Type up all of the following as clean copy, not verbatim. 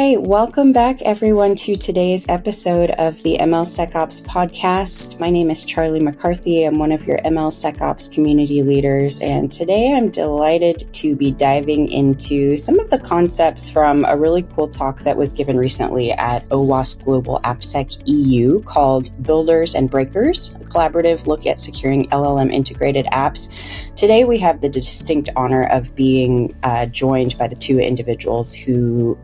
right, welcome back everyone to today's episode of the MLSecOps Podcast. My name is Charlie McCarthy. I'm one of your MLSecOps community leaders, and today I'm delighted to be diving into some of the concepts from a really cool talk that was given recently at OWASP Global AppSec EU called Builders and Breakers, a collaborative look at securing LLM-integrated apps. Today we have the distinct honor of being joined by the two individuals who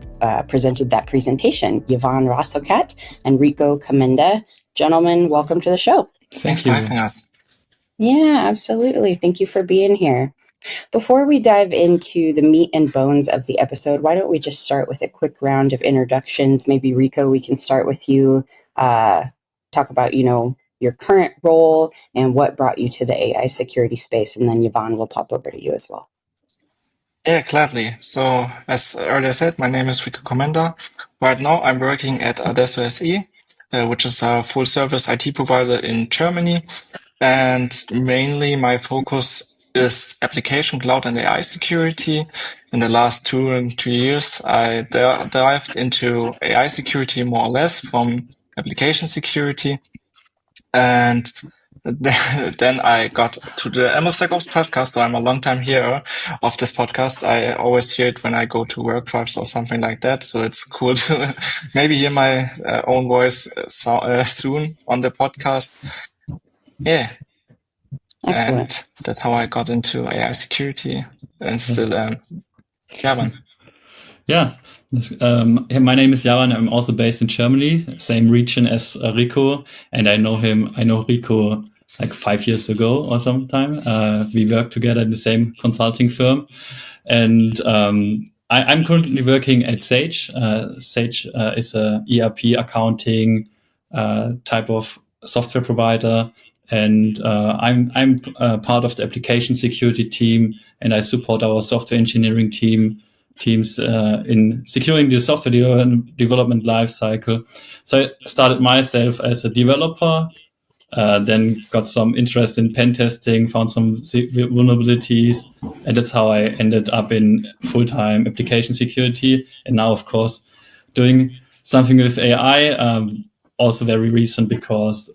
presented that presentation, Javan Rasokat and Rico Komenda. Gentlemen, welcome to the show. Thanks for having us. Yeah, absolutely. Thank you for being here. Before we dive into the meat and bones of the episode, why don't we just start with a quick round of introductions? Maybe Rico, we can start with you. Talk about, your current role and what brought you to the AI security space, and then Javan will pop over to you as well. Yeah, gladly. So, as earlier said, my name is Rico Komenda. Right now, I'm working at Adesso SE, which is a full-service IT provider in Germany. And mainly my focus is application, cloud, and AI security. In the last 2 years, I dived into AI security more or less from application security. And then I got to the MLSecOps Podcast, so I'm a long-time hearer of this podcast. I always hear it when I go to workshops or something like that, so it's cool to maybe hear my own voice soon on the podcast. Yeah. Excellent. And that's how I got into AI security and still Javan. Yeah. My name is Javan. I'm also based in Germany, same region as Rico, and I know Rico like 5 years ago or sometime. We worked together in the same consulting firm, and I'm currently working at Sage. Sage is a ERP accounting type of software provider, and I'm part of the application security team, and I support our software engineering teams in securing the software development lifecycle. So I started myself as a developer, then got some interest in pen testing, found some vulnerabilities, and that's how I ended up in full-time application security. And now, of course, doing something with AI, also very recent because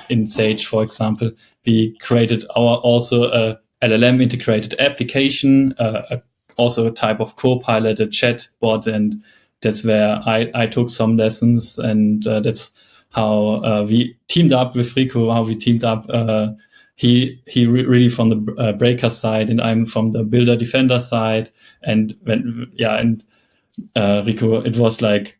in Sage, for example, we created also a LLM-integrated application, also a type of co-pilot, a chat bot, and that's where I took some lessons, and that's how we teamed up with Rico, how we teamed up. He really from the breaker side, and I'm from the builder defender side. And Rico, it was like,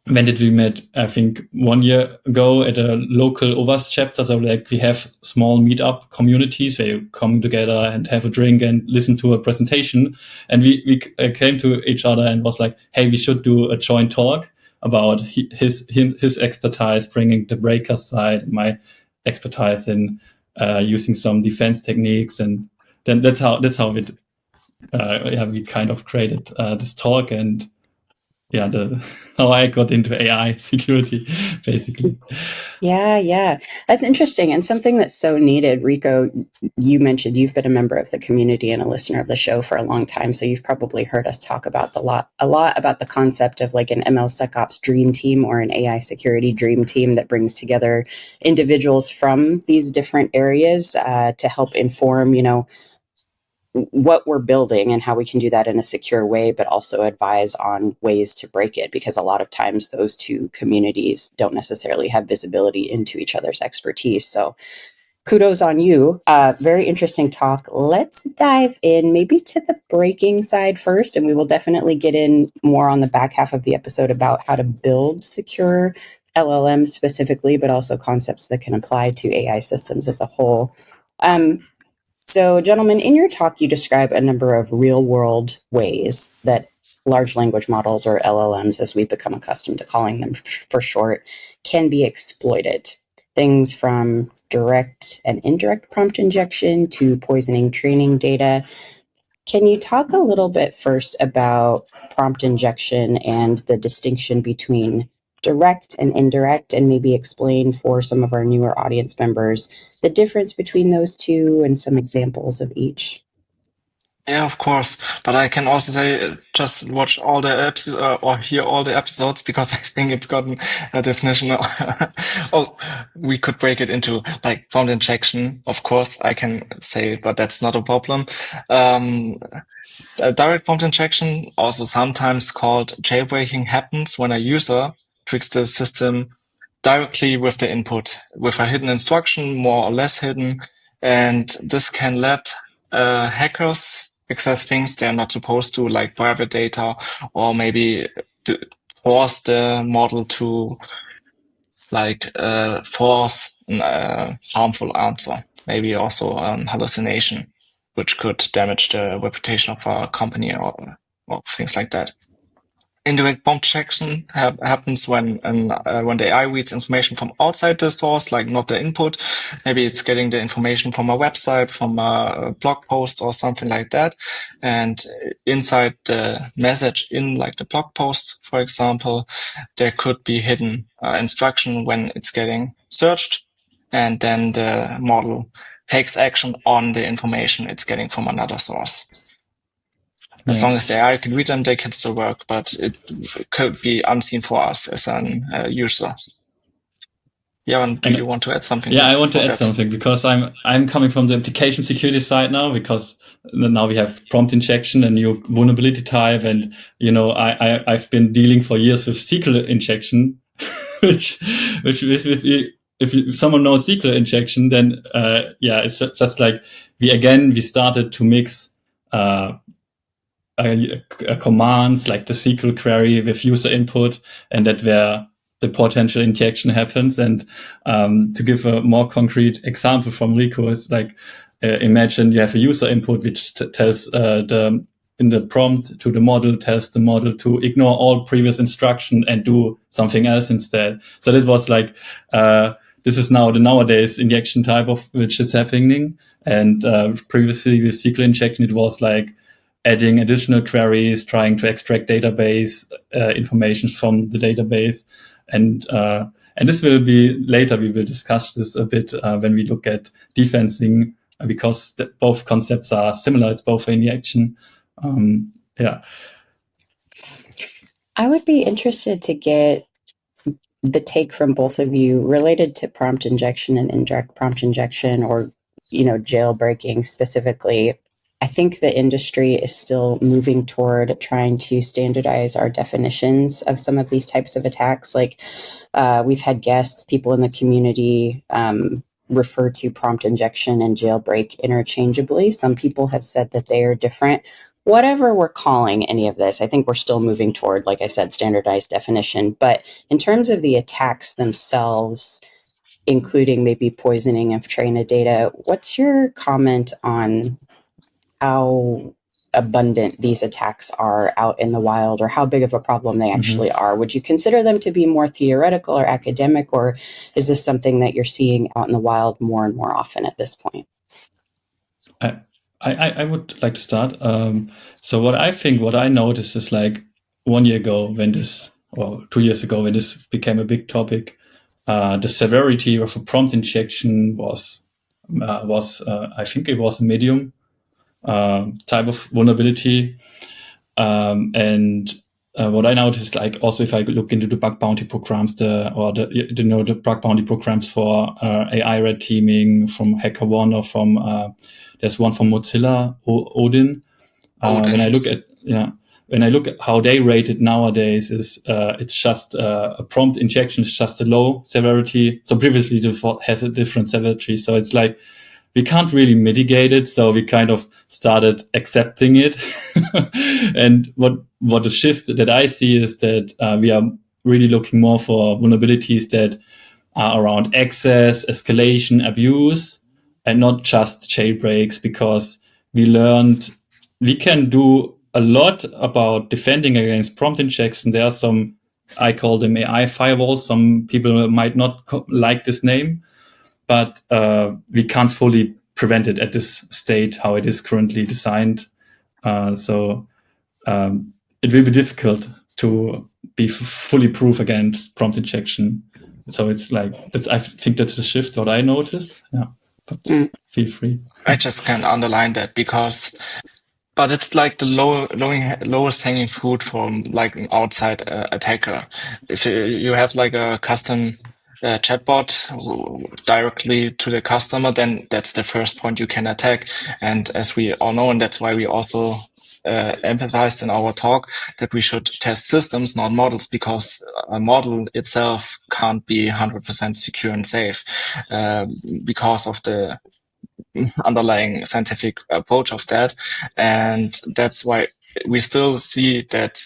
when did we met? I think 1 year ago at a local OWASP chapter. So like we have small meetup communities where you come together and have a drink and listen to a presentation. And we came to each other and was like, hey, we should do a joint talk about his expertise, bringing the breaker side, my expertise in using some defense techniques. And then that's how we kind of created this talk, and how I got into AI security, basically. Yeah. That's interesting. And something that's so needed. Rico, you mentioned you've been a member of the community and a listener of the show for a long time. So you've probably heard us talk about a lot about the concept of like an MLSecOps dream team or an AI security dream team that brings together individuals from these different areas to help inform, what we're building and how we can do that in a secure way, but also advise on ways to break it, because a lot of times those two communities don't necessarily have visibility into each other's expertise. So kudos on you. Very interesting talk. Let's dive in maybe to the breaking side first, and we will definitely get in more on the back half of the episode about how to build secure LLMs specifically, but also concepts that can apply to AI systems as a whole. So, gentlemen, in your talk, you describe a number of real-world ways that large language models, or LLMs, as we've become accustomed to calling them for short, can be exploited. Things from direct and indirect prompt injection to poisoning training data. Can you talk a little bit first about prompt injection and the distinction between direct and indirect, and maybe explain for some of our newer audience members the difference between those two and some examples of each? Yeah, of course. But I can also say just watch all the episodes or hear all the episodes because I think it's gotten a definition. Oh, we could break it into like prompt injection. Of course, I can say, but that's not a problem. Direct prompt injection, also sometimes called jailbreaking, happens when a user tricks the system directly with the input, with a hidden instruction, more or less hidden. And this can let hackers access things they're not supposed to, like private data, or maybe force the model to force a harmful answer, maybe also hallucination, which could damage the reputation of a company or things like that. Indirect prompt injection happens when the AI reads information from outside the source, like not the input. Maybe it's getting the information from a website, from a blog post or something like that. And inside the message in like the blog post, for example, there could be hidden instruction when it's getting searched. And then the model takes action on the information it's getting from another source. As long as the AI can read them, they can still work, but it could be unseen for us as an user. Javan, do you want to add something? Yeah, I want to add something because I'm coming from the application security side now, because now we have prompt injection, a new vulnerability type, and I've been dealing for years with SQL injection, which if someone knows SQL injection, then it's just like we started to mix commands like the SQL query with user input, and that where the potential injection happens. And to give a more concrete example from Rico, is like imagine you have a user input which tells in the prompt to the model, tells the model to ignore all previous instruction and do something else instead. So this was like this is now the nowadays injection type of which is happening. And previously with SQL injection, it was like adding additional queries, trying to extract database information from the database. And this will be later, we will discuss this a bit when we look at defensing, because both concepts are similar. It's both injection. I would be interested to get the take from both of you related to prompt injection and indirect prompt injection, or jailbreaking specifically. I think the industry is still moving toward trying to standardize our definitions of some of these types of attacks. Like we've had guests, people in the community refer to prompt injection and jailbreak interchangeably. Some people have said that they are different. Whatever we're calling any of this, I think we're still moving toward, like I said, standardized definition. But in terms of the attacks themselves, including maybe poisoning of trained data, what's your comment on how abundant these attacks are out in the wild, or how big of a problem they actually are? Would you consider them to be more theoretical or academic, or is this something that you're seeing out in the wild more and more often at this point? I would like to start. So what I noticed is, like 1 year ago or 2 years ago when this became a big topic, the severity of a prompt injection was I think it was a medium type of vulnerability. And what I noticed, like also if I look into the bug bounty programs, the bug bounty programs for AI red teaming from HackerOne, or from there's one from Mozilla, Odin. When I look at how they rate it nowadays, is it's just a prompt injection is just a low severity. So previously it has a different severity. So it's like we can't really mitigate it, so we kind of started accepting it. And what the shift that I see is that we are really looking more for vulnerabilities that are around access, escalation, abuse, and not just jailbreaks, because we learned we can do a lot about defending against prompt injection. There are some, I call them AI firewalls. Some people might not like this name, but we can't fully prevent it at this state, how it is currently designed. So it will be difficult to be fully proof against prompt injection. So it's like, I think that's the shift what I noticed. Yeah, but feel free. I just can underline that, because but it's like the lowest hanging fruit from like an outside attacker. If you have like a custom chatbot directly to the customer, then that's the first point you can attack. And as we all know, and that's why we also emphasized in our talk that we should test systems, not models, because a model itself can't be 100% secure and safe because of the underlying scientific approach of that. And that's why we still see that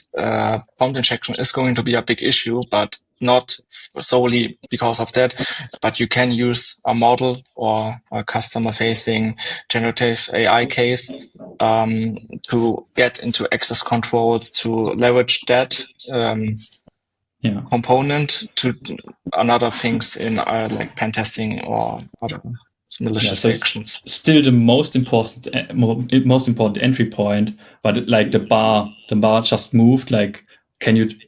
prompt injection is going to be a big issue, but not solely because of that, but you can use a model or a customer-facing generative AI case to get into access controls, to leverage that component to another things in like pen testing or other malicious actions. Still the most important entry point, but like the bar just moved. Like,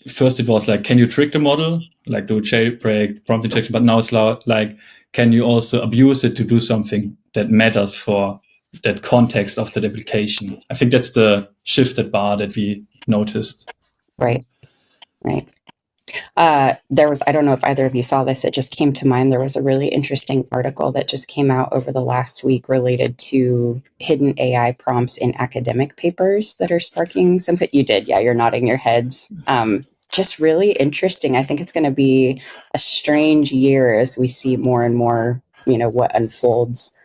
first it was like, can you trick the model, like do jailbreak, prompt injection, but now it's like, can you also abuse it to do something that matters for that context of the application? I think that's the shifted bar that we noticed. Right. There was, I don't know if either of you saw this, it just came to mind. There was a really interesting article that just came out over the last week related to hidden AI prompts in academic papers that are sparking some. You did, yeah, you're nodding your heads. Just really interesting. I think it's going to be a strange year as we see more and more, what unfolds.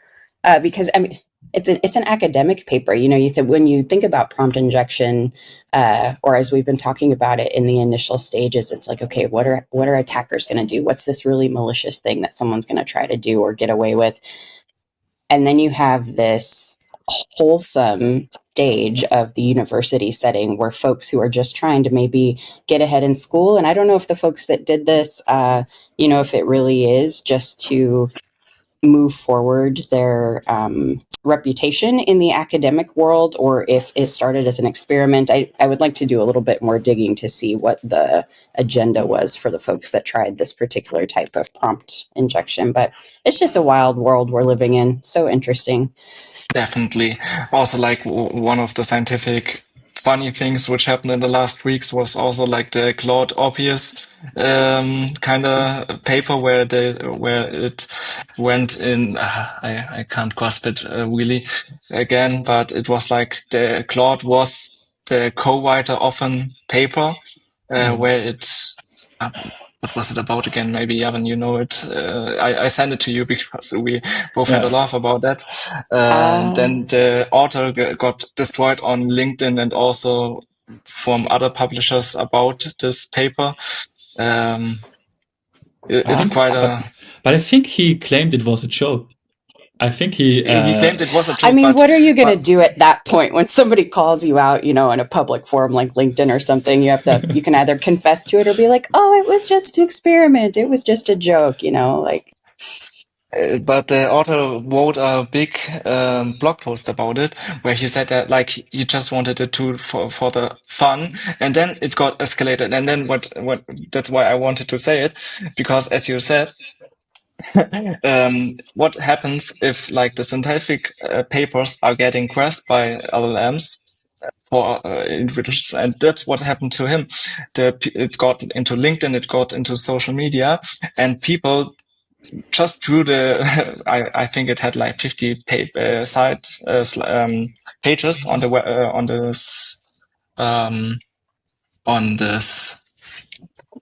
Because, I mean, it's an academic paper. When you think about prompt injection, or as we've been talking about it in the initial stages, it's like, okay, what are attackers going to do? What's this really malicious thing that someone's going to try to do or get away with? And then you have this wholesome stage of the university setting where folks who are just trying to maybe get ahead in school. And I don't know if the folks that did this, if it really is just to move forward their reputation in the academic world, or if it started as an experiment. I would like to do a little bit more digging to see what the agenda was for the folks that tried this particular type of prompt injection. But it's just a wild world we're living in. So interesting. Definitely. Also, like one of the scientific funny things which happened in the last weeks was also like the Claude Obvious kind of paper where it went in. I can't grasp it really again, but it was like the Claude was the co-writer of a paper where it. What was it about again? Maybe Javan, you know it. I sent it to you because we both had a laugh about that. Then the author got destroyed on LinkedIn and also from other publishers about this paper. It's quite but I think he claimed it was a joke. I think he claimed it was a joke. I mean, what are you going to do at that point when somebody calls you out, in a public forum like LinkedIn or something? You can either confess to it or be like, oh, it was just an experiment. It was just a joke, But the author wrote a big blog post about it where he said that like he just wanted it to for the fun, and then it got escalated. And then what that's why I wanted to say it, because as you said, what happens if like the scientific papers are getting crashed by LLMs for individuals, and that's what happened to him. It got into LinkedIn, it got into social media, and people just drew I think it had like 50 sites, pages on this.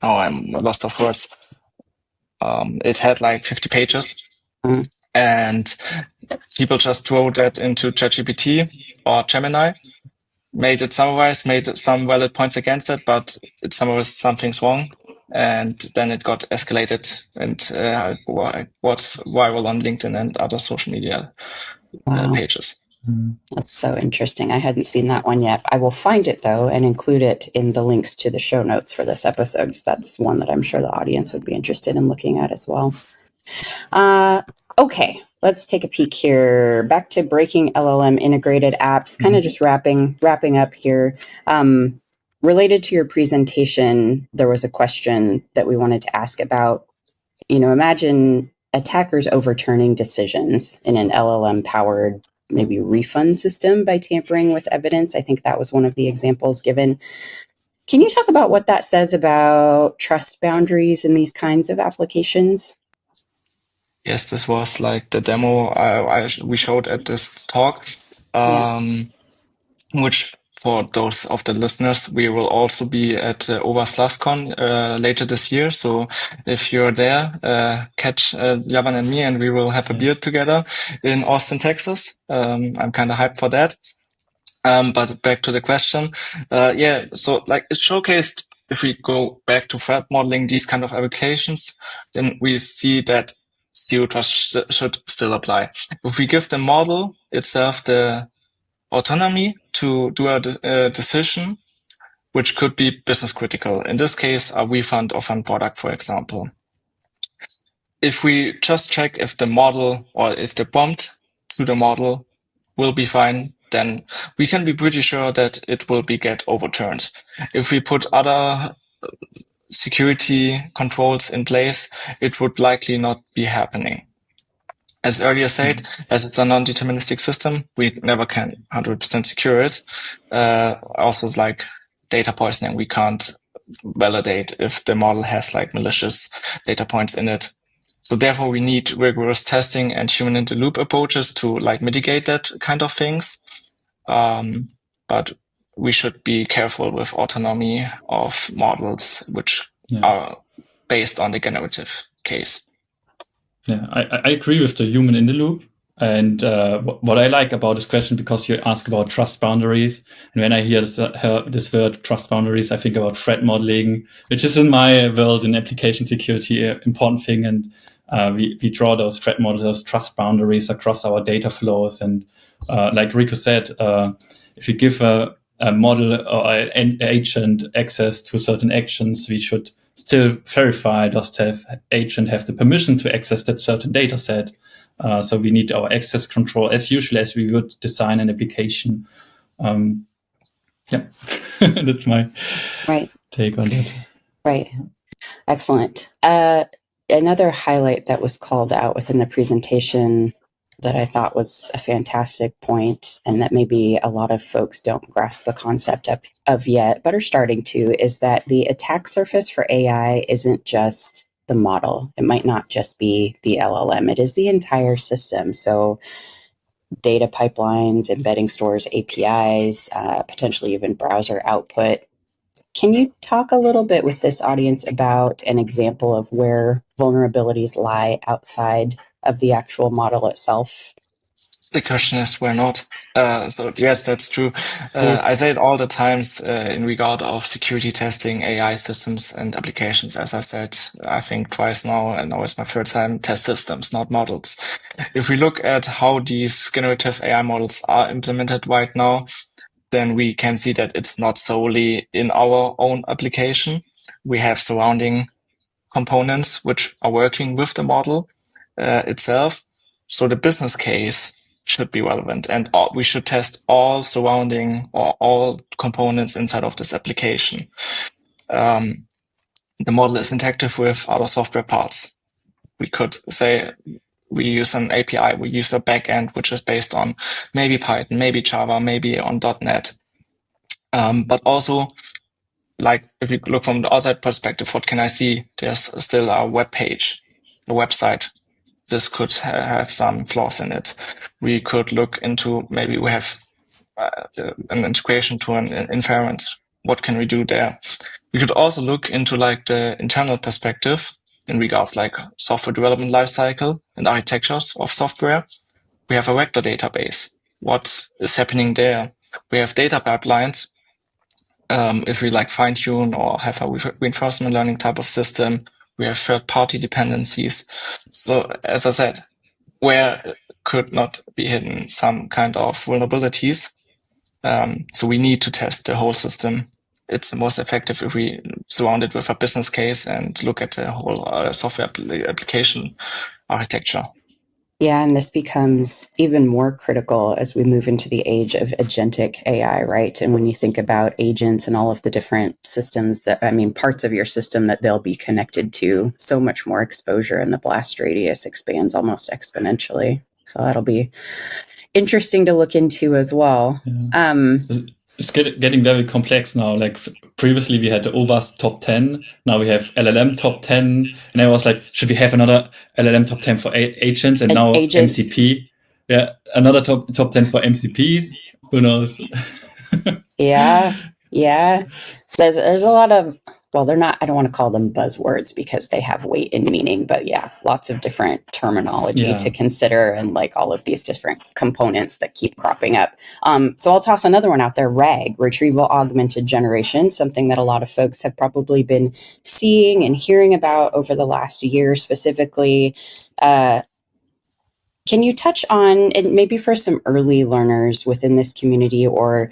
Oh, I'm lost of words. It had like 50 pages, and people just throw that into ChatGPT or Gemini, made it summarize, made some valid points against it, but it summarized some things wrong. And then it got escalated and was viral on LinkedIn and other social media pages. That's so interesting. I hadn't seen that one yet. I will find it, though, and include it in the links to the show notes for this episode, because that's one that I'm sure the audience would be interested in looking at as well. Okay, let's take a peek here. Back to breaking LLM-integrated apps, kind of just wrapping up here. Related to your presentation, there was a question that we wanted to ask about. Imagine attackers overturning decisions in an LLM-powered maybe refund system by tampering with evidence. I think that was one of the examples given. Can you talk about what that says about trust boundaries in these kinds of applications? Yes, this was like the demo we showed at this talk, which for those of the listeners, we will also be at OWASP LastCon later this year. So if you're there, catch Javan and me, and we will have a beer together in Austin, Texas. I'm kind of hyped for that. But back to the question, so like it showcased, if we go back to threat modeling, these kind of applications, then we see that zero trust should still apply. If we give the model itself the autonomy to do a decision, which could be business critical. In this case, a refund of a product, for example. If we just check if the model or if the prompt to the model will be fine, then we can be pretty sure that it will get overturned. If we put other security controls in place, it would likely not be happening. As earlier said, as it's a non-deterministic system, we never can 100% secure it. Also, it's like data poisoning. We can't validate if the model has like malicious data points in it. So therefore, we need rigorous testing and human-in-the-loop approaches to like mitigate that kind of things. But we should be careful with autonomy of models, which are based on the generative case. Yeah, I agree with the human in the loop. And what I like about this question, because you ask about trust boundaries, and when I hear this word trust boundaries, I think about threat modeling, which is in my world in application security an important thing. And we draw those threat models, those trust boundaries across our data flows. And like Rico said, if you give a model or an agent access to certain actions, we should still verify does the agent have the permission to access that certain data set. So we need our access control as usual as we would design an application. That's my take on that. Right. Excellent. Another highlight that was called out within the presentation that I thought was a fantastic point, and that maybe a lot of folks don't grasp the concept of yet, but are starting to, is that the attack surface for AI isn't just the model. It might not just be the LLM. It is the entire system. So data pipelines, embedding stores, APIs, potentially even browser output. Can you talk a little bit with this audience about an example of where vulnerabilities lie outside of the actual model itself? The question is where not. So yes, that's true. I say it all the times in regard of security testing, AI systems and applications. As I said, I think twice now, and now it's my third time, test systems, not models. If we look at how these generative AI models are implemented right now, then we can see that it's not solely in our own application. We have surrounding components which are working with the model itself. So the business case should be relevant, and we should test all surrounding or all components inside of this application. The model is interactive with other software parts. We could say we use an API, we use a backend which is based on maybe Python, maybe Java, maybe on .NET. But also, like if you look from the outside perspective, what can I see? There's still a web page, a website. This could have some flaws in it. We could look into, maybe we have an integration to an inference. What can we do there? We could also look into like the internal perspective in regards like software development lifecycle and architectures of software. We have a vector database. What is happening there? We have data pipelines. If we like fine tune or have a reinforcement learning type of system, we have third-party dependencies. So as I said, where could not be hidden some kind of vulnerabilities. So we need to test the whole system. It's the most effective if we surround it with a business case and look at the whole software application architecture. Yeah, and this becomes even more critical as we move into the age of agentic AI, right? And when you think about agents and all of the different systems parts of your system that they'll be connected to, so much more exposure, and the blast radius expands almost exponentially. So that'll be interesting to look into as well. Yeah. It's getting very complex now. Like previously we had the OWASP top 10. Now we have LLM top 10. And I was like, should we have another LLM top 10 for agents? And now agents. MCP. Yeah, another top 10 for MCPs. Who knows? Yeah. So there's a lot of, well, they're not, I don't want to call them buzzwords because they have weight and meaning, but yeah, lots of different terminology to consider, and like all of these different components that keep cropping up. So I'll toss another one out there, RAG, Retrieval Augmented Generation, something that a lot of folks have probably been seeing and hearing about over the last year specifically. Can you touch on, and maybe for some early learners within this community or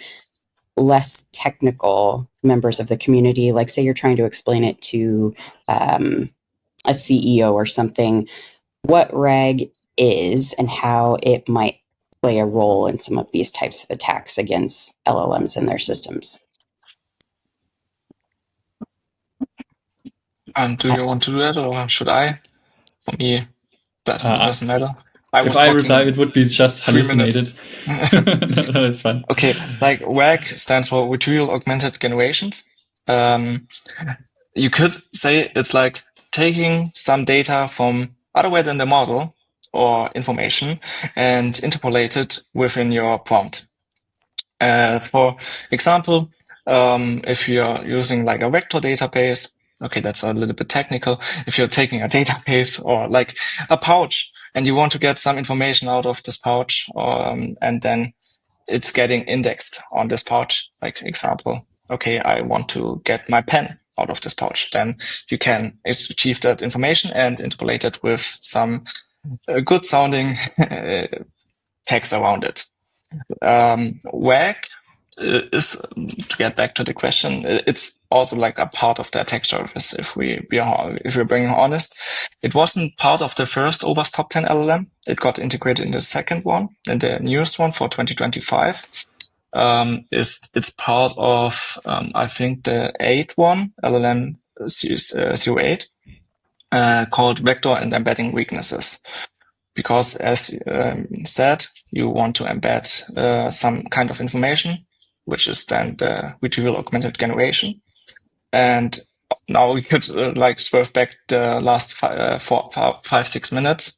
less technical members of the community, like say you're trying to explain it to a CEO or something, what RAG is and how it might play a role in some of these types of attacks against LLMs and their systems? Do you want to do that, or should I? For me, doesn't matter. If I reply, it would be just hallucinated. No, it's fine. Okay, like RAG stands for Retrieval Augmented Generations. You could say it's like taking some data from otherwhere than the model or information and interpolate it within your prompt. For example, if you're using like a vector database, okay, that's a little bit technical. If you're taking a database or like a pouch and you want to get some information out of this pouch, and then it's getting indexed on this pouch, like example, okay, I want to get my pen out of this pouch, then you can achieve that information and interpolate it with some good sounding text around it. WAG is, to get back to the question, it's also like a part of the attack surface. If we're being honest, it wasn't part of the first OWASP top 10 LLM. It got integrated in the second one, and the newest one for 2025. It's part of I think the 8th one, LLM series 08, called Vector and Embedding Weaknesses. Because as said, you want to embed some kind of information, which is then the retrieval augmented generation. And now we could like swerve back the last 5-6 minutes.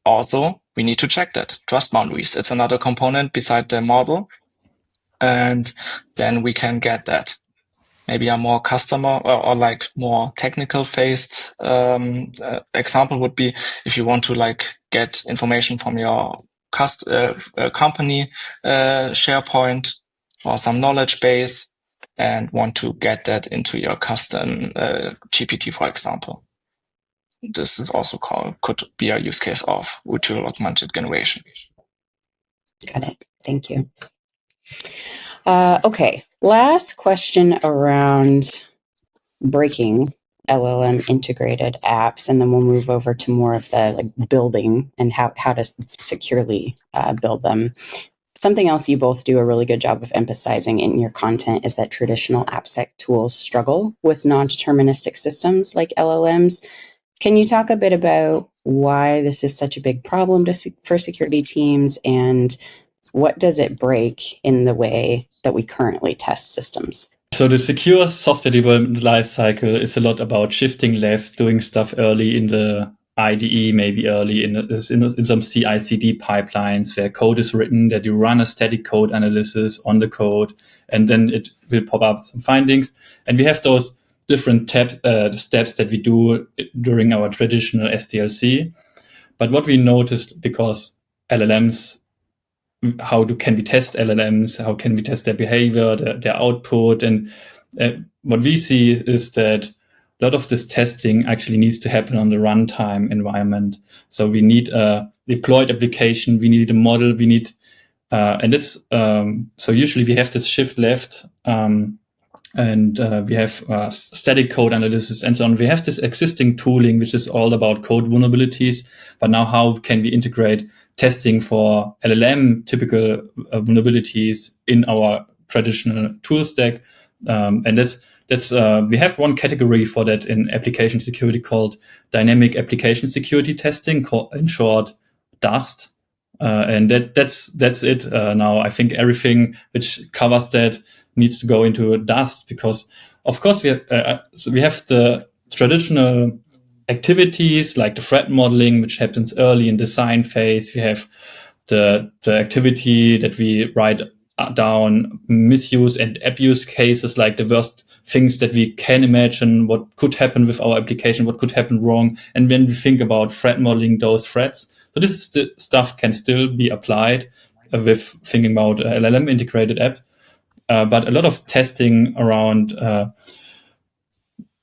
Also, we need to check that trust boundaries. It's another component beside the model, and then we can get that. Maybe a more customer or like more technical faced example would be if you want to like get information from your company SharePoint or some knowledge base and want to get that into your custom GPT, for example. This is also could be a use case of retrieval augmented generation. Got it. Thank you. Okay. Last question around breaking LLM-integrated apps, and then we'll move over to more of the like building and how to securely build them. Something else you both do a really good job of emphasizing in your content is that traditional AppSec tools struggle with non-deterministic systems like LLMs. Can you talk a bit about why this is such a big problem for security teams, and what does it break in the way that we currently test systems? So the secure software development lifecycle is a lot about shifting left, doing stuff early in the IDE, maybe early in some CI/CD pipelines where code is written, that you run a static code analysis on the code, and then it will pop up some findings. And we have those different steps that we do during our traditional SDLC. But what we noticed, because LLMs, can we test LLMs? How can we test their behavior, their output? And what we see is that a lot of this testing actually needs to happen on the runtime environment. So we need a deployed application, we need a model, we need, and it's, so usually we have this shift left, and we have static code analysis and so on. We have this existing tooling, which is all about code vulnerabilities. But now how can we integrate testing for LLM typical vulnerabilities in our traditional tool stack? And that's we have one category for that in application security called dynamic application security testing, in short, DAST. And that's it. Now I think everything which covers that needs to go into Dust, because of course we have the traditional activities like the threat modeling, which happens early in design phase. We have the activity that we write down misuse and abuse cases, like the worst things that we can imagine, what could happen with our application, what could happen wrong. And when we think about threat modeling those threats, so this is the stuff can still be applied with thinking about LLM integrated app. But a lot of testing around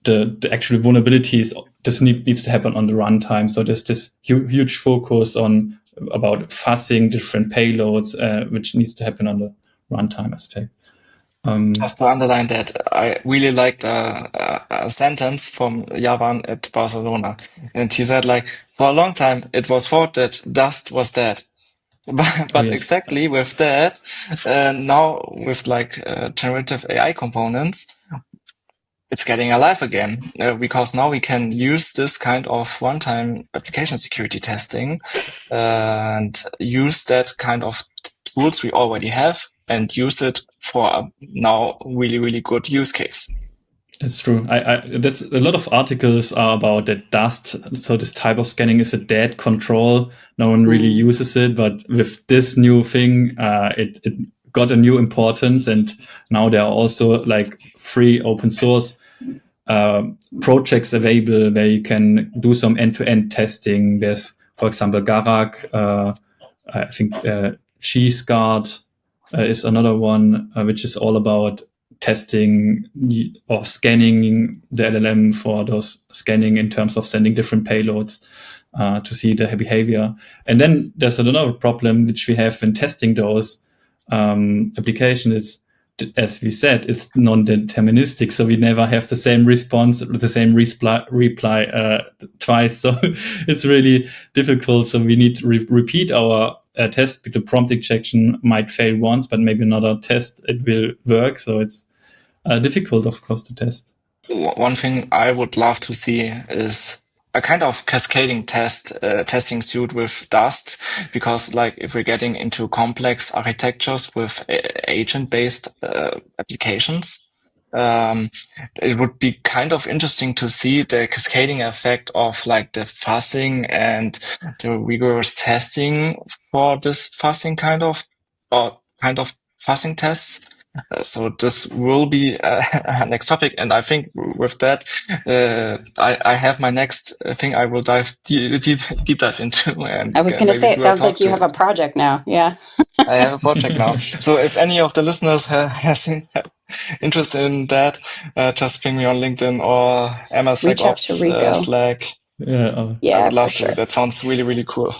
the actual vulnerabilities, this needs to happen on the runtime. So there's this huge focus on about fuzzing different payloads, which needs to happen on the runtime aspect. Just to underline that, I really liked a sentence from Javan at Barcelona. And he said, like, for a long time, it was thought that Dust was dead. But yes. exactly with that, now with like generative AI components, it's getting alive again, because now we can use this kind of one-time application security testing and use that kind of tools we already have and use it for a now really, really good use case. It's true. That's a lot of articles are about that Dust. So this type of scanning is a dead control. No one really uses it, but with this new thing, it got a new importance. And now there are also like free open source projects available where you can do some end-to-end testing. There's, for example, Garak. I think CheeseGuard is another one, which is all about testing or scanning the LLM for those scanning in terms of sending different payloads to see the behavior. And then there's another problem which we have when testing those applications is, as we said, it's non-deterministic. So we never have the same response, the same reply twice. So it's really difficult. So we need to repeat our test. The prompt injection might fail once, but maybe another test it will work. So it's difficult, of course, to test. One thing I would love to see is a kind of cascading testing suite with Dust, because like if we're getting into complex architectures with agent-based applications, it would be kind of interesting to see the cascading effect of like the fuzzing and the rigorous testing for this fuzzing kind of fuzzing tests. So this will be a next topic, and I think with that, I have my next thing I will dive deep dive into. And I was going to say, it sounds like you have a project now. Yeah, I have a project now. So if any of the listeners has interest in that, just ping me on LinkedIn or MLSecOps Slack. Yeah, I would love to. That sounds really, really cool.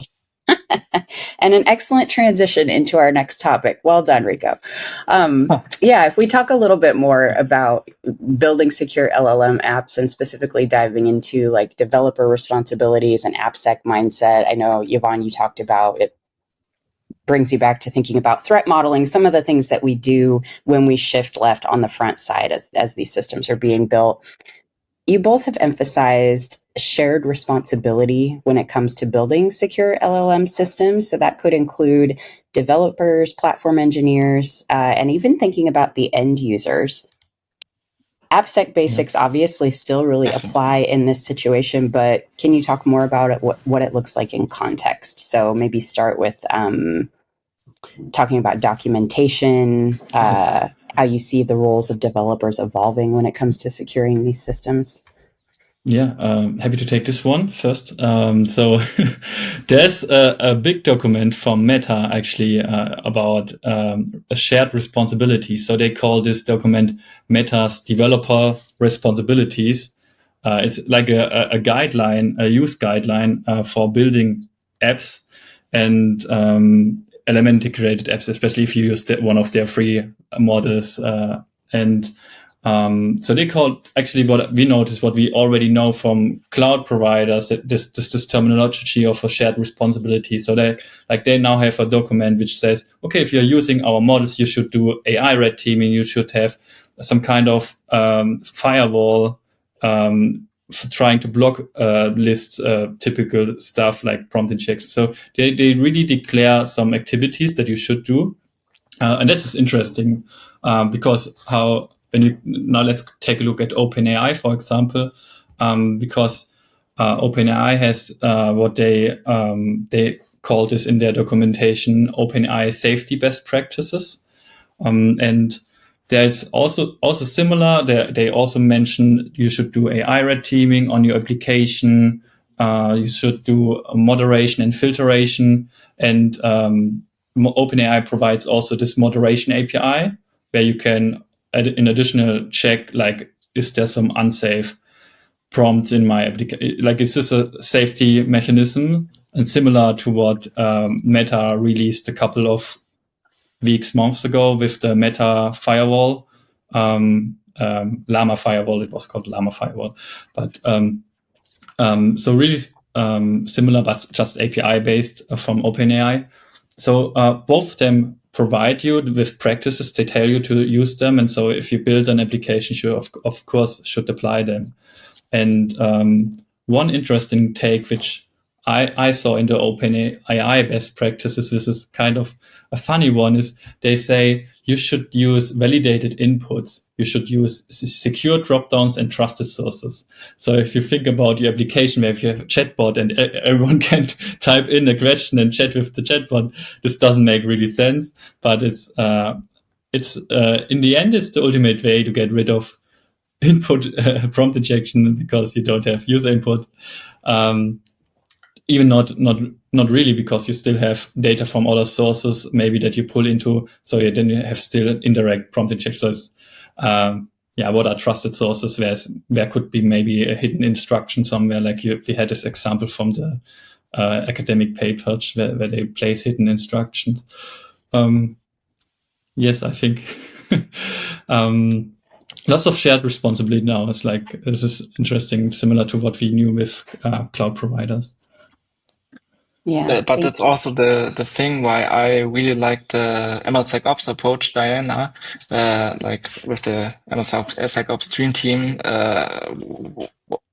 And an excellent transition into our next topic. Well done, Rico. Yeah, if we talk a little bit more about building secure LLM apps and specifically diving into like developer responsibilities and AppSec mindset. I know, Javan, you talked about it. Brings you back to thinking about threat modeling, some of the things that we do when we shift left on the front side as these systems are being built. You both have emphasized shared responsibility when it comes to building secure LLM systems. So that could include developers, platform engineers, and even thinking about the end users. AppSec basics obviously still really apply in this situation, but can you talk more about it, what it looks like in context? So maybe start with talking about documentation, how you see the roles of developers evolving when it comes to securing these systems. Yeah, happy to take this one first. So there's a big document from Meta actually about a shared responsibility. So they call this document Meta's developer responsibilities. It's like a guideline, a use guideline for building apps and LLM-integrated apps, especially if you use one of their free models. So they call actually what we noticed, what we already know from cloud providers, that this terminology of a shared responsibility. So they now have a document which says, okay, if you're using our models, you should do AI red teaming. You should have some kind of firewall trying to block lists, typical stuff like prompt injections. So they really declare some activities that you should do. And this is interesting because now let's take a look at OpenAI, for example, because OpenAI has what they call this in their documentation OpenAI safety best practices, and there's also similar. They also mention you should do AI red teaming on your application. You should do moderation and filtration, and OpenAI provides also this moderation API where you can add an additional check, like, is there some unsafe prompts in my application? Like, is this a safety mechanism? And similar to what Meta released a couple of months ago with the Meta firewall, Llama firewall. It was called Llama firewall, but so really similar, but just API based from OpenAI. So both of them provide you with practices. They tell you to use them, and so if you build an application, you of course should apply them. And one interesting take, which I saw in the OpenAI best practices, this is kind of a funny one, is they say you should use validated inputs. You should use secure dropdowns and trusted sources. So if you think about your application where if you have a chatbot and everyone can type in a question and chat with the chatbot, this doesn't make really sense. But it's in the end, it's the ultimate way to get rid of input prompt injection because you don't have user input. Even not really, because you still have data from other sources maybe that you pull into. So then you have still indirect prompt injection. So it's, what are trusted sources? There could be maybe a hidden instruction somewhere. Like we had this example from the academic papers where they place hidden instructions. Yes, I think lots of shared responsibility now. It's like, this is interesting, similar to what we knew with cloud providers. Yeah, but that's also the thing why I really like the MLSecOps approach, Diana, like with the MLSecOps Dream Team.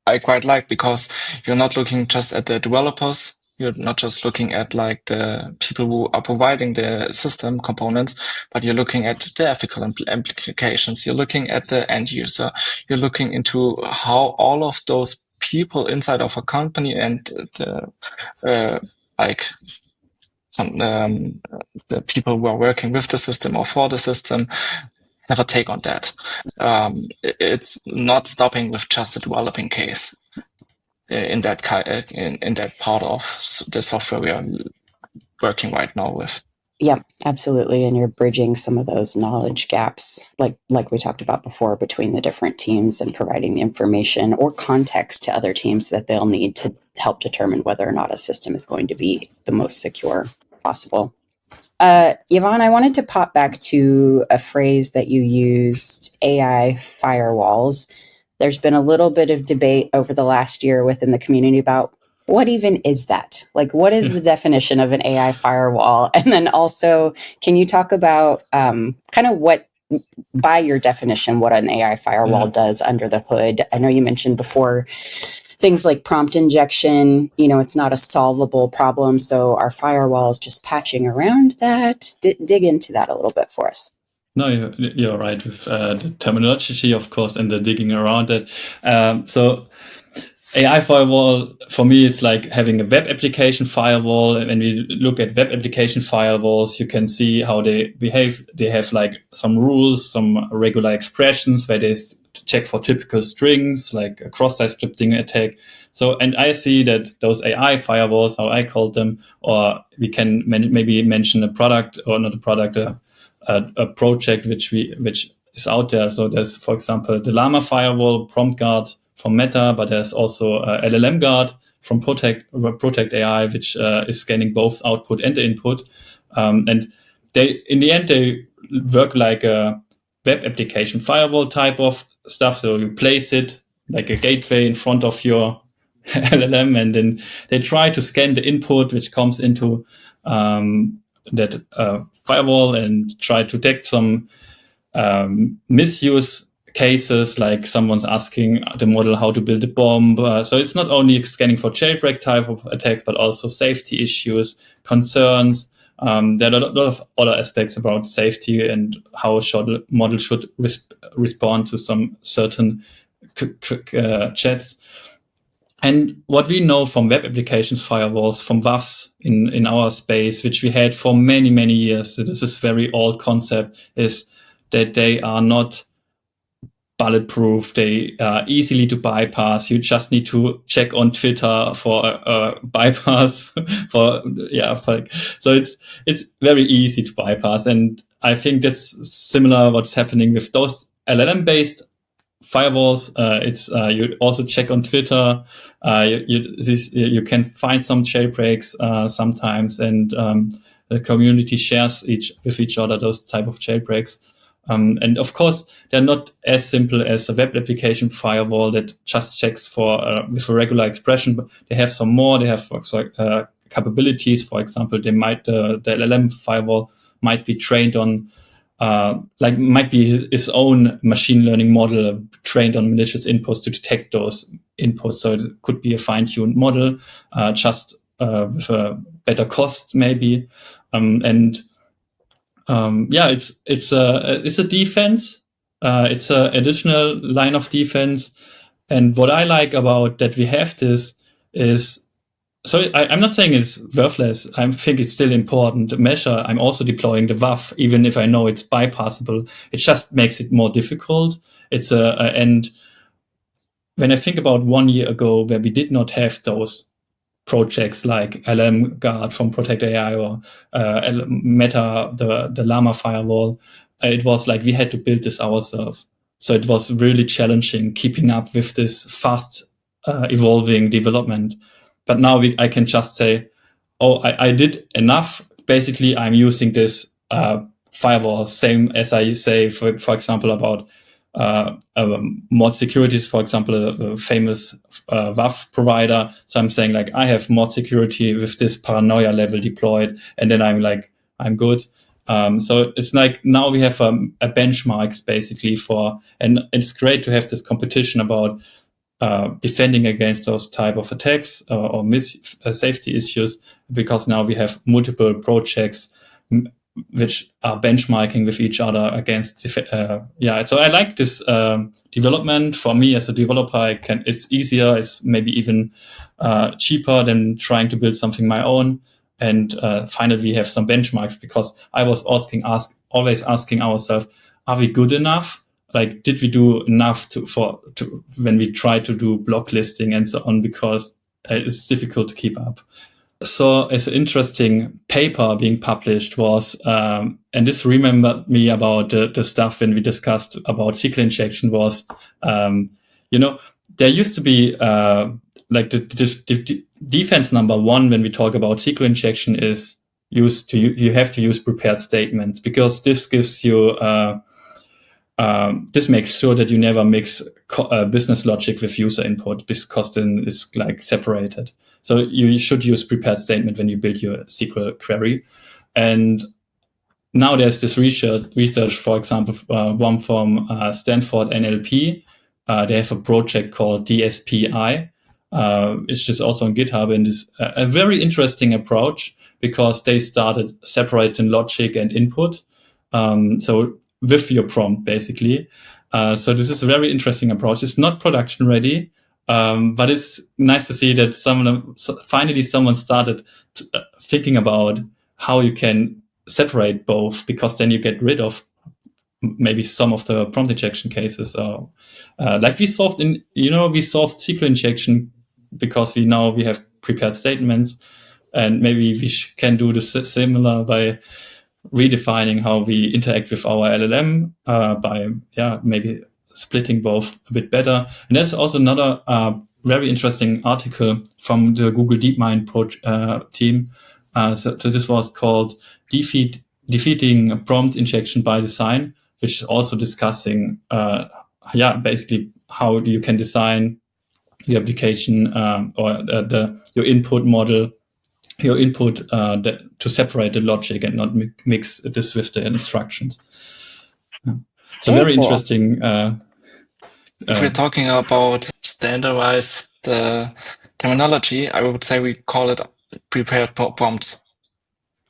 I quite like, because you're not looking just at the developers. You're not just looking at like the people who are providing the system components, but you're looking at the ethical implications. You're looking at the end user. You're looking into how all of those people inside of a company and the the people who are working with the system or for the system have a take on that. It's not stopping with just a developing case in that part of the software we are working right now with. Yeah, absolutely. And you're bridging some of those knowledge gaps, like we talked about before, between the different teams, and providing the information or context to other teams that they'll need to help determine whether or not a system is going to be the most secure possible. Javan, I wanted to pop back to a phrase that you used, AI firewalls. There's been a little bit of debate over the last year within the community about what even is that? Like, what is the definition of an AI firewall? And then also, can you talk about kind of what, by your definition, what an AI firewall does under the hood? I know you mentioned before things like prompt injection, it's not a solvable problem. So our firewall is just patching around that. Dig into that a little bit for us. No, you're right with the terminology, of course, and the digging around it. So AI firewall, for me, it's like having a web application firewall. And when we look at web application firewalls, you can see how they behave. They have like some rules, some regular expressions where they check for typical strings, like a cross-site scripting attack. So, and I see that those AI firewalls, how I call them, or we can maybe mention a product, or not a product, a project which is out there. So there's, for example, the Llama firewall, Prompt Guard from Meta, but there's also LLM Guard from Protect AI, which is scanning both output and the input. And they, in the end, they work like a web application firewall type of stuff. So you place it like a gateway in front of your LLM, and then they try to scan the input which comes into that firewall and try to detect some misuse cases like someone's asking the model how to build a bomb. So it's not only scanning for jailbreak type of attacks, but also safety issues, concerns. There are a lot of other aspects about safety and how a model should respond to some certain chats. And what we know from web applications firewalls, from WAFs in our space, which we had for many, many years, so this is very old concept, is that they are not bulletproof. They are easily to bypass. You just need to check on Twitter for a bypass so it's very easy to bypass. And I think that's similar what's happening with those LLM based firewalls. You also check on Twitter. You can find some jailbreaks sometimes, and the community shares with each other those type of jailbreaks. And of course, they're not as simple as a web application firewall that just checks for with a regular expression, but they have some more. They have capabilities. For example, the LLM firewall might be trained on might be its own machine learning model trained on malicious inputs to detect those inputs. So it could be a fine-tuned model, just with a better cost maybe. It's a defense. It's an additional line of defense. And what I like about that we have this is, so I'm not saying it's worthless. I think it's still important to measure. I'm also deploying the WAF, even if I know it's bypassable. It just makes it more difficult. And when I think about 1 year ago, where we did not have those projects like LLM Guard from Protect AI or Meta, the Llama firewall, it was like we had to build this ourselves. So it was really challenging keeping up with this fast evolving development. But now I can just say, I did enough. Basically, I'm using this firewall, same as I say, for example, about mod securities, for example, a famous WAF provider. So I'm saying like, I have mod security with this paranoia level deployed, and then I'm good. So it's like now we have a benchmarks basically and it's great to have this competition about defending against those type of attacks or safety issues, because now we have multiple projects which are benchmarking with each other against. So I like this development. For me as a developer, it's easier. It's maybe even cheaper than trying to build something my own. And finally, we have some benchmarks, because I was always asking ourselves, are we good enough? Like, did we do enough to when we try to do block listing and so on, because it's difficult to keep up. So it's an interesting paper being published was, and this remembered me about the stuff when we discussed about SQL injection was, there used to be like the defense number one when we talk about SQL injection is you have to use prepared statements, because this gives you this makes sure that you never mix business logic with user input, because then it's like separated. So you should use prepared statement when you build your SQL query. And now there's this research, for example, one from Stanford NLP. They have a project called DSPI. It's just also on GitHub, and is a very interesting approach, because they started separating logic and input. So with your prompt, basically. So this is a very interesting approach. It's not production ready, but it's nice to see that finally someone started thinking about how you can separate both, because then you get rid of maybe some of the prompt injection cases. Like we solved SQL injection because we know we have prepared statements, and maybe we can do the similar by redefining how we interact with our LLM by maybe splitting both a bit better. And there's also another very interesting article from the Google DeepMind team. So this was called Defeating Prompt Injection by Design, which is also discussing basically how you can design your application or your input model, your input to separate the logic and not mix this with the instructions. So very cool. interesting. If we're talking about standardized terminology, I would say we call it prepared prompts.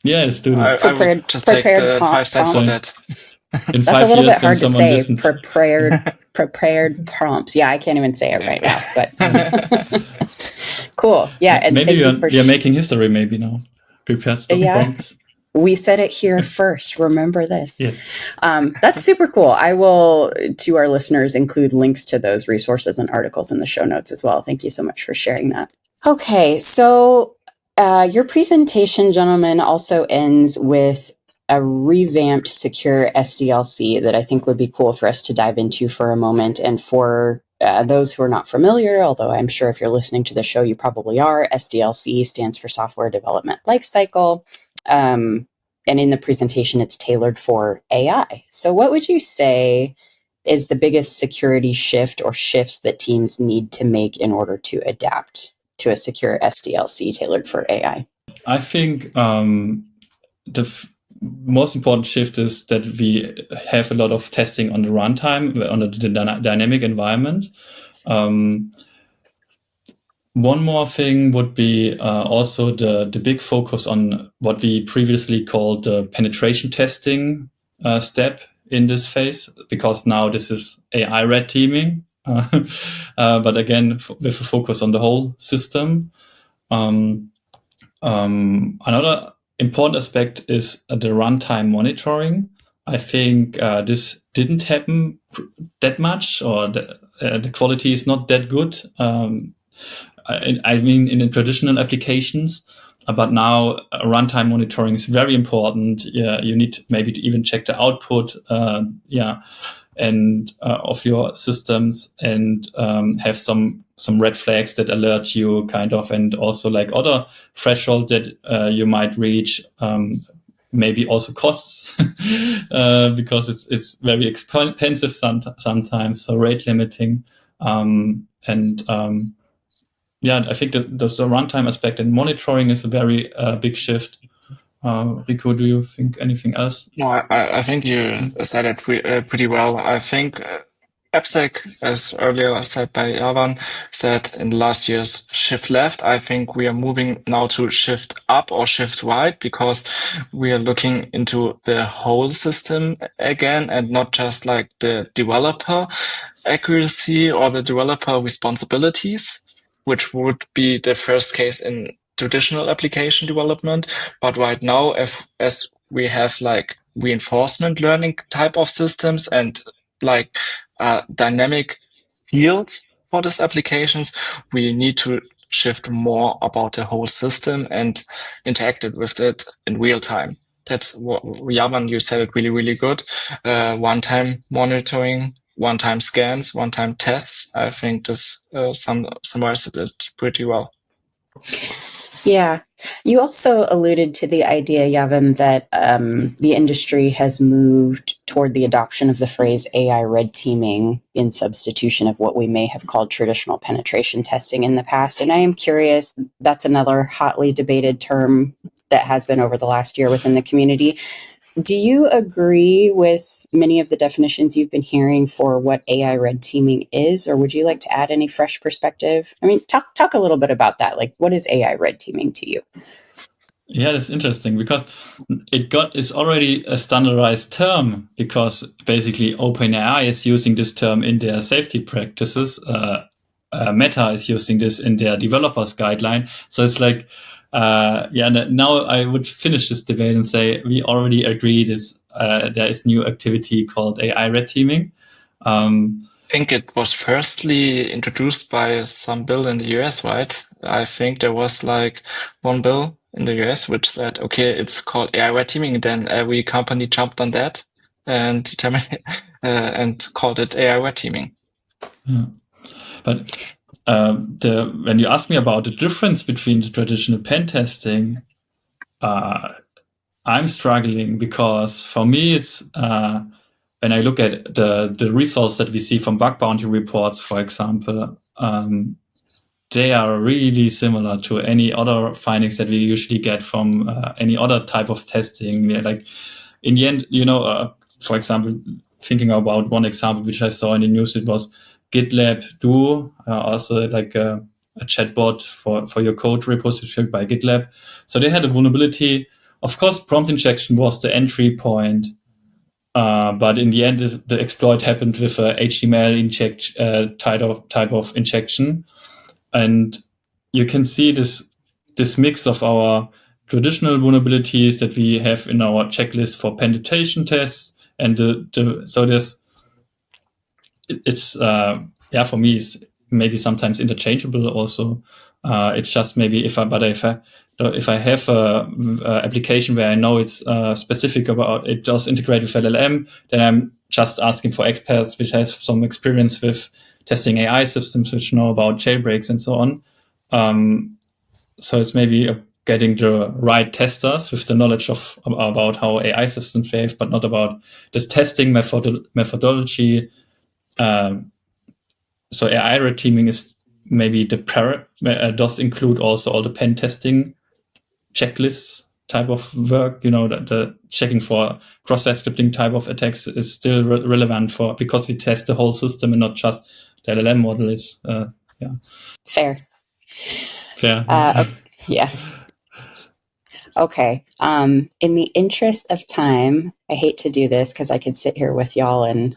Yeah, let's do that. I would just take the 5 cents for that. In That's 5 a little years, bit hard to someone say. listens. Prepared prompts. Yeah, I can't even say it right now. But cool. Yeah, and maybe thank you you're making history. Maybe now. Prepared prompts. We said it here first. Remember this. Yes. That's super cool. I will, to our listeners, include links to those resources and articles in the show notes as well. Thank you so much for sharing that. Okay, so your presentation, gentlemen, also ends with a revamped secure SDLC that I think would be cool for us to dive into for a moment. And for those who are not familiar, although I'm sure if you're listening to the show, you probably are, SDLC stands for Software Development Lifecycle. And in the presentation, it's tailored for AI. So what would you say is the biggest security shift or shifts that teams need to make in order to adapt to a secure SDLC tailored for AI? I think the most important shift is that we have a lot of testing on the runtime, on the dynamic environment. One more thing would be also the big focus on what we previously called the penetration testing step in this phase, because now this is AI red teaming, but again, with a focus on the whole system. Another important aspect is the runtime monitoring. I think this didn't happen that much, or the quality is not that good. I mean, in the traditional applications, but now runtime monitoring is very important. You need maybe to even check the output, and of your systems, and have some red flags that alert you, kind of, and also like other threshold that you might reach. Maybe also costs because it's very expensive sometimes. So rate limiting I think that the runtime aspect and monitoring is a very big shift. Rico, do you think anything else? No, I think you said it pretty well. I think AppSec, as earlier said by Javan, said in last year's shift left. I think we are moving now to shift up or shift right, because we are looking into the whole system again, and not just like the developer accuracy or the developer responsibilities, which would be the first case in traditional application development. But right now, as we have like reinforcement learning type of systems and like dynamic field for these applications, we need to shift more about the whole system and interact with it in real time. That's what, Javan, you said it really, really good. One-time monitoring, one-time scans, one-time tests. I think this summarizes it pretty well. Yeah. You also alluded to the idea, Javan, that the industry has moved toward the adoption of the phrase AI red teaming in substitution of what we may have called traditional penetration testing in the past. And I am curious, that's another hotly debated term that has been over the last year within the community. Do you agree with many of the definitions you've been hearing for what AI red teaming is, or would you like to add any fresh perspective? I mean, talk a little bit about that. Like, what is AI red teaming to you? Yeah, that's interesting, because it's already a standardized term, because basically OpenAI is using this term in their safety practices. Meta is using this in their developers guideline. So it's like, now I would finish this debate and say we already agree there is new activity called AI red teaming. I think it was firstly introduced by some bill in the US, right? I think there was like one bill in the US which said, okay, it's called AI red teaming. Then every company jumped on that and called it AI red teaming. Yeah. But when you ask me about the difference between the traditional pen testing, I'm struggling, because for me it's when I look at the results that we see from bug bounty reports, for example, they are really similar to any other findings that we usually get from any other type of testing. Like in the end, for example, thinking about one example which I saw in the news, it was GitLab Duo, also like a chatbot for your code repository by GitLab. So they had a vulnerability. Of course, prompt injection was the entry point, but in the end, the exploit happened with a HTML type of injection, and you can see this mix of our traditional vulnerabilities that we have in our checklist for penetration tests, and so it's for me it's maybe sometimes interchangeable also. It's just maybe if I have a application where I know it's specific about it just integrated with LLM, then I'm just asking for experts which have some experience with testing AI systems, which know about jailbreaks and so on. So it's maybe getting the right testers with the knowledge about how AI systems behave, but not about this testing methodology. So AI red teaming is maybe does include also all the pen testing checklists type of work. The checking for cross-site scripting type of attacks is still relevant because we test the whole system and not just the LLM model. Is Fair. Yeah. Okay. In the interest of time, I hate to do this because I could sit here with y'all and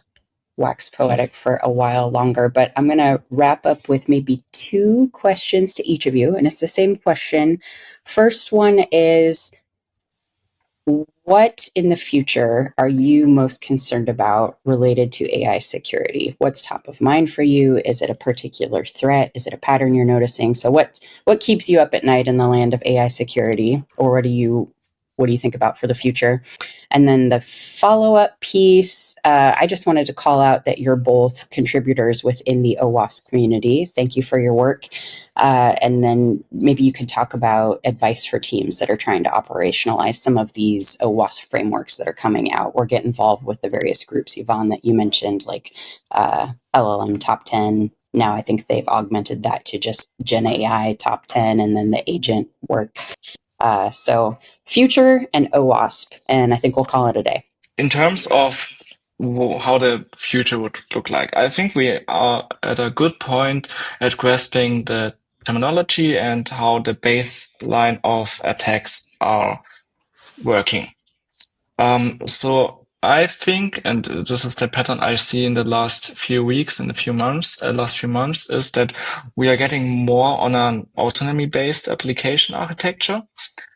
wax poetic for a while longer, but I'm going to wrap up with maybe 2 questions to each of you. And it's the same question. First one is, what in the future are you most concerned about related to AI security? What's top of mind for you? Is it a particular threat? Is it a pattern you're noticing? So what keeps you up at night in the land of AI security? Or what do you think about for the future? And then the follow-up piece, I just wanted to call out that you're both contributors within the OWASP community. Thank you for your work. And then maybe you could talk about advice for teams that are trying to operationalize some of these OWASP frameworks that are coming out or get involved with the various groups, Javan, that you mentioned, like LLM Top 10. Now I think they've augmented that to just GenAI Top 10 and then the agent work. So future and OWASP, and I think we'll call it a day. In terms of how the future would look like, I think we are at a good point at grasping the terminology and how the baseline of attacks are working. So I think, and this is the pattern I see in the last few weeks and last few months, is that we are getting more on an autonomy-based application architecture.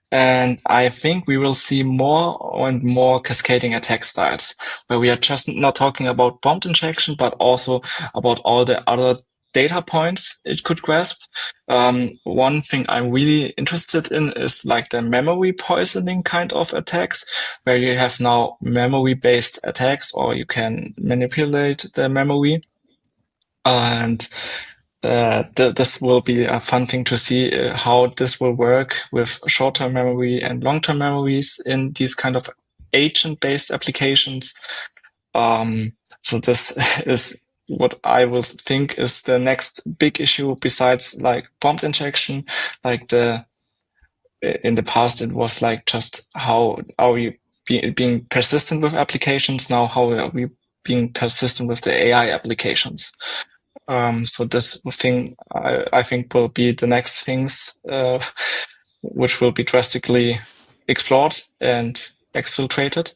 And I think we will see more and more cascading attack styles, where we are just not talking about prompt injection, but also about all the other data points it could grasp. One thing I'm really interested in is like the memory poisoning kind of attacks, where you have now memory-based attacks, or you can manipulate the memory. And this will be a fun thing to see how this will work with short-term memory and long-term memories in these kind of agent-based applications. So this is what I will think is the next big issue besides like prompt injection. Like in the past, it was like just how are we being persistent with applications? Now, how are we being persistent with the AI applications? So this thing, I think, will be the next things which will be drastically explored and exfiltrated.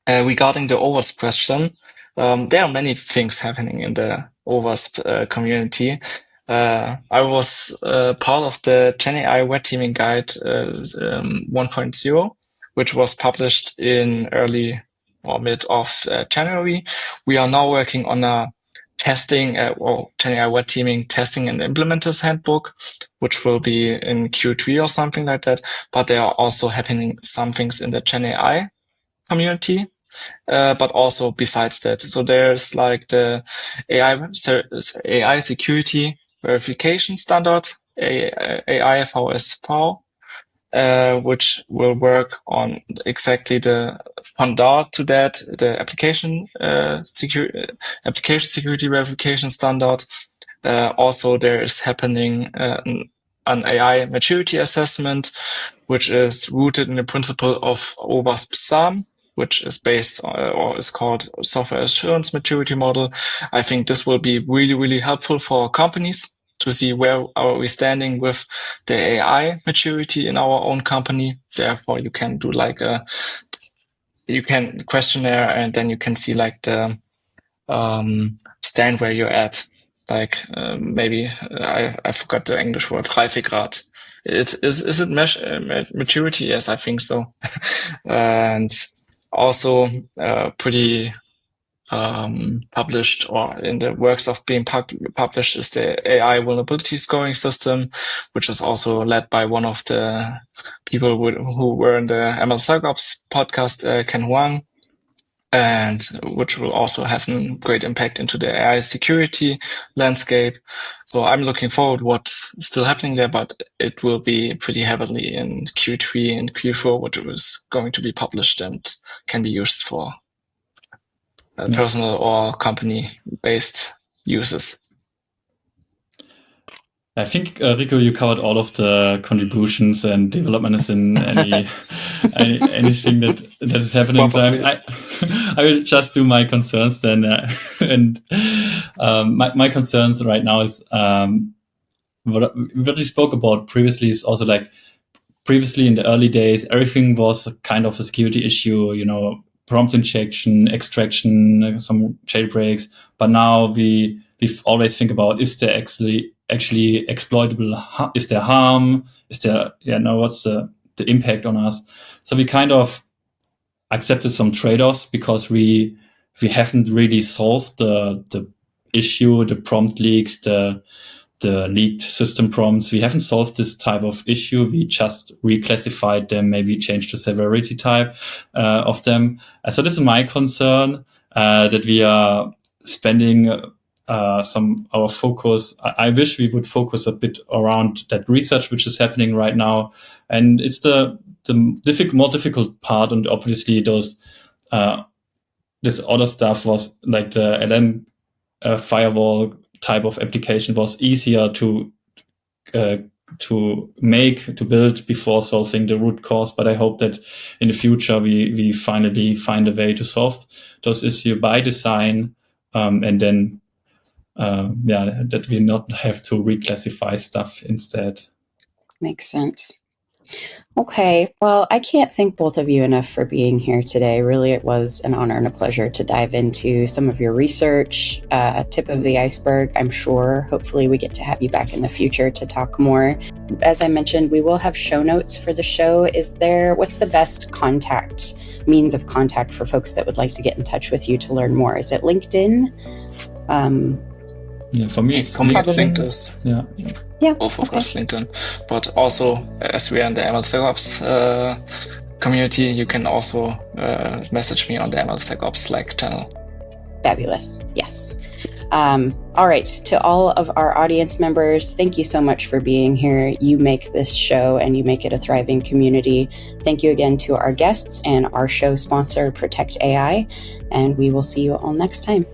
Regarding the OWASP question, there are many things happening in the OWASP community. I was part of the GenAI Red Teaming Guide 1.0, which was published in early or mid of January. We are now working on a testing, GenAI Red Teaming testing and implementers handbook, which will be in Q3 or something like that. But there are also happening some things in the GenAI community, but also besides that. So there's like the AI security verification standard, AIFRS-PAO, which will work on exactly the fundar to that, the application security verification standard. Also, there is happening an AI maturity assessment, which is rooted in the principle of OWASP SAM, which is based on, or is called Software Assurance Maturity Model. I think this will be really, really helpful for companies to see where are we standing with the AI maturity in our own company. Therefore, you can do like you can questionnaire, and then you can see like the stand where you're at. Like maybe I forgot the English word, Reifegrad. Is it maturity? Yes, I think so. And also pretty published, or in the works of being published, is the AI vulnerability scoring system, which is also led by one of the people who were in the MLSecOps podcast, Ken Huang, and which will also have a great impact into the AI security landscape. So I'm looking forward what's still happening there, but it will be pretty heavily in Q3 and Q4, which is going to be published and can be used for personal or company-based uses. I think, Rico, you covered all of the contributions and developments in anything that is happening. So I will just do my concerns then. And my concerns right now is what we spoke about previously is also like previously in the early days, everything was kind of a security issue, prompt injection, extraction, some jailbreaks. But now we always think about, is there actually exploitable? Is there harm? Is there, what's the impact on us? So we kind of accepted some trade-offs because we haven't really solved the issue, the prompt leaks, the leaked system prompts. We haven't solved this type of issue. We just reclassified them, maybe changed the severity type of them. So this is my concern, that we are spending our focus. I wish we would focus a bit around that research which is happening right now, and it's the more difficult part. And obviously, those this other stuff was like the LM firewall type of application was easier to build before solving the root cause. But I hope that in the future we finally find a way to solve those issues by design, and then that we not have to reclassify stuff instead. Makes sense. Okay, well, I can't thank both of you enough for being here today. Really, it was an honor and a pleasure to dive into some of your research, tip of the iceberg, I'm sure. Hopefully we get to have you back in the future to talk more. As I mentioned, we will have show notes for the show. What's the best means of contact for folks that would like to get in touch with you to learn more? Is it LinkedIn? For me, it's LinkedIn. Yeah, both of us, LinkedIn. But also, as we are in the MLSecOps community, you can also message me on the MLSecOps Slack channel. Fabulous. Yes. All right. To all of our audience members, thank you so much for being here. You make this show and you make it a thriving community. Thank you again to our guests and our show sponsor, Protect AI. And we will see you all next time.